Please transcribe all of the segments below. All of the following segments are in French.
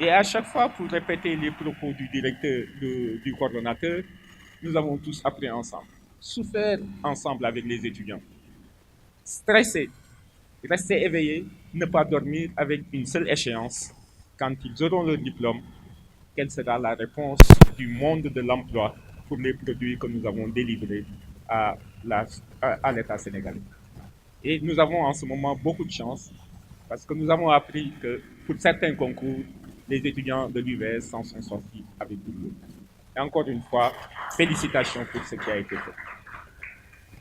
Et à chaque fois, pour répéter les propos du directeur, du coordonnateur, nous avons tous appris ensemble, souffert ensemble avec les étudiants, stressés, rester éveillés, ne pas dormir avec une seule échéance. Quand ils auront leur diplôme, quelle sera la réponse du monde de l'emploi pour les produits que nous avons délivrés à à l'État sénégalais. Et nous avons en ce moment beaucoup de chance parce que nous avons appris que pour certains concours, les étudiants de l'UVS s'en sont sortis avec beaucoup. Et encore une fois, félicitations pour ce qui a été fait.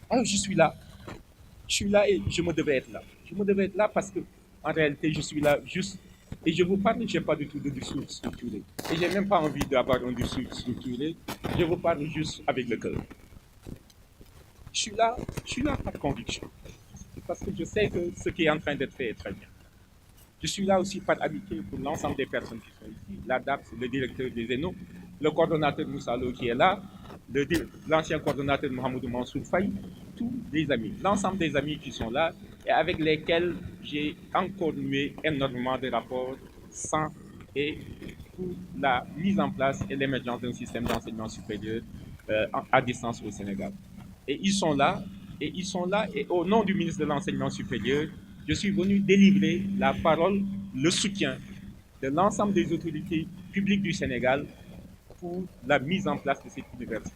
Alors, je suis là et je me devais être là. Je me devais être là parce que, en réalité, je suis là juste. Et je vous parle, je n'ai pas du tout de discours structuré. Et je n'ai même pas envie d'avoir un discours structuré. Je vous parle juste avec le cœur. Je suis là par conviction. Parce que je sais que ce qui est en train d'être fait est très bien. Je suis là aussi par amitié pour l'ensemble des personnes qui sont ici. La DAPS, le directeur des ENO, le coordonnateur Moussalo qui est là, l'ancien coordonnateur Mohamedou Mansour Faye, tous les amis, l'ensemble des amis qui sont là et avec lesquels j'ai encore noué énormément de rapports sans et pour la mise en place et l'émergence d'un système d'enseignement supérieur à distance au Sénégal. Et ils sont là, et au nom du ministre de l'Enseignement supérieur, je suis venu délivrer la parole, le soutien de l'ensemble des autorités publiques du Sénégal pour la mise en place de cette université.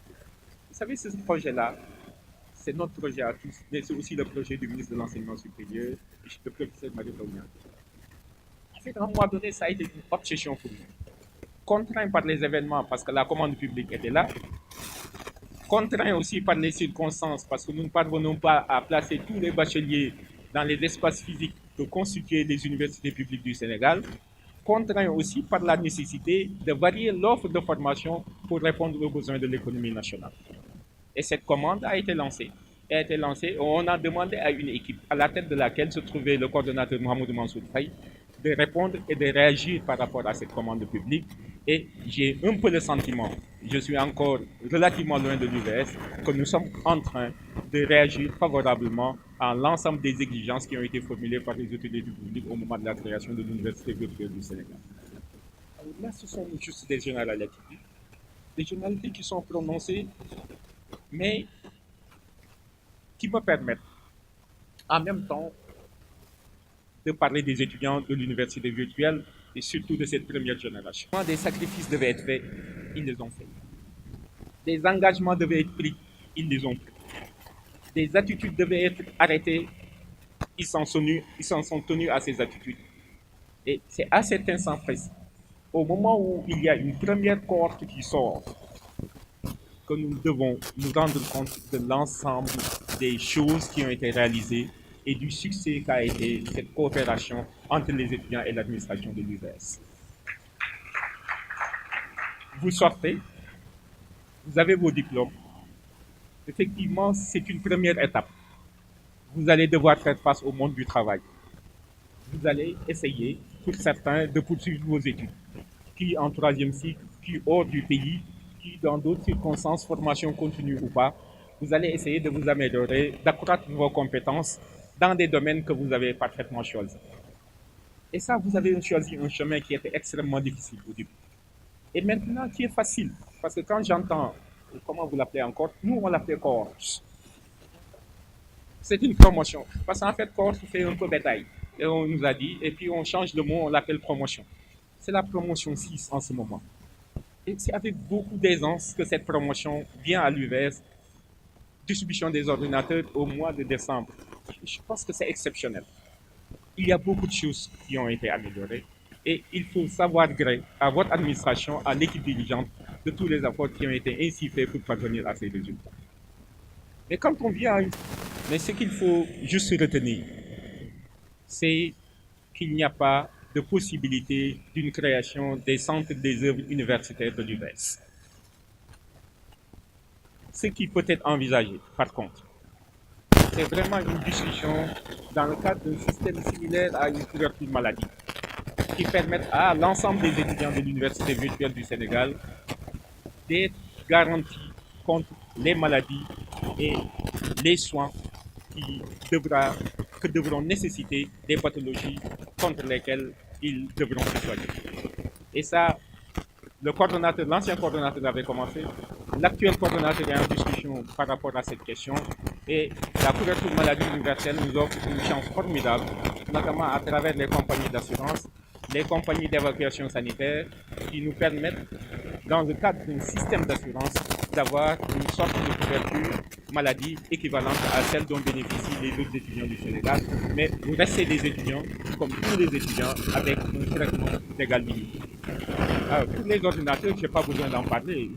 Vous savez, ce projet-là, c'est notre projet à tous, mais c'est aussi le projet du ministre de l'Enseignement supérieur, le professeur Marie Paulien. En fait, à un moment donné, ça a été une obsession pour nous. Contraint par les événements, parce que la commande publique était là, contraint aussi par les circonstances, parce que nous ne parvenons pas à placer tous les bacheliers dans les espaces physiques que constituent les universités publiques du Sénégal, contraint aussi par la nécessité de varier l'offre de formation pour répondre aux besoins de l'économie nationale. Et cette commande a été lancée. Elle a été lancée, on a demandé à une équipe à la tête de laquelle se trouvait le coordonnateur Mohamed Mansour Faye de répondre et de réagir par rapport à cette commande publique. Et j'ai un peu le sentiment, je suis encore relativement loin de l'UVS, que nous sommes en train de réagir favorablement à l'ensemble des exigences qui ont été formulées par les autorités du public au moment de la création de l'Université virtuelle du Sénégal. Alors là, ce sont juste des généralités. Des généralités qui sont prononcées, mais qui me permettent en même temps de parler des étudiants de l'université virtuelle et surtout de cette première génération. Des sacrifices devaient être faits, ils les ont faits. Des engagements devaient être pris, ils les ont pris. Des attitudes devaient être arrêtées, ils s'en sont tenus à ces attitudes. Et c'est à cet instant précis, au moment où il y a une première cohorte qui sort, que nous devons nous rendre compte de l'ensemble des choses qui ont été réalisées et du succès qu'a été cette coopération entre les étudiants et l'administration de l'UVS. Vous sortez, vous avez vos diplômes. Effectivement, c'est une première étape. Vous allez devoir faire face au monde du travail. Vous allez essayer, pour certains, de poursuivre vos études, qui en troisième cycle, qui hors du pays, qui dans d'autres circonstances, formation continue ou pas, vous allez essayer de vous améliorer, d'accroître vos compétences dans des domaines que vous avez parfaitement choisis. Et ça, vous avez choisi un chemin qui était extrêmement difficile au début. Et maintenant, qui est facile. Parce que quand j'entends, comment vous l'appelez encore, nous, on l'appelait cohorte. C'est une promotion. Parce qu'en fait, cohorte fait un peu bétail. Et on nous a dit, et puis on change le mot, on l'appelle promotion. C'est la promotion 6 en ce moment. Et c'est avec beaucoup d'aisance que cette promotion vient à l'UVS, distribution des ordinateurs au mois de décembre. Je pense que c'est exceptionnel. Il y a beaucoup de choses qui ont été améliorées et il faut savoir gré à votre administration, à l'équipe dirigeante, de tous les efforts qui ont été ainsi faits pour parvenir à ces résultats. Mais quand on vient à une... Mais ce qu'il faut juste retenir, c'est qu'il n'y a pas de possibilité d'une création des centres des œuvres universitaires de l'UVS. Ce qui peut être envisagé, par contre, c'est vraiment une discussion dans le cadre d'un système similaire à une couverture maladie qui permette à l'ensemble des étudiants de l'Université virtuelle du Sénégal d'être garantis contre les maladies et les soins qui que devront nécessiter des pathologies contre lesquelles ils devront se soigner. Et ça, l'ancien coordonnateur l'avait commencé. L'actuel coordonnateur est en discussion par rapport à cette question. Et la couverture maladie universelle nous offre une chance formidable, notamment à travers les compagnies d'assurance, les compagnies d'évacuation sanitaire, qui nous permettent, dans le cadre d'un système d'assurance, d'avoir une sorte de couverture maladie équivalente à celle dont bénéficient les autres étudiants du Sénégal. Mais vous restez des étudiants, comme tous les étudiants, avec un traitement d'égal limité. Alors, pour les ordinateurs, je n'ai pas besoin d'en parler.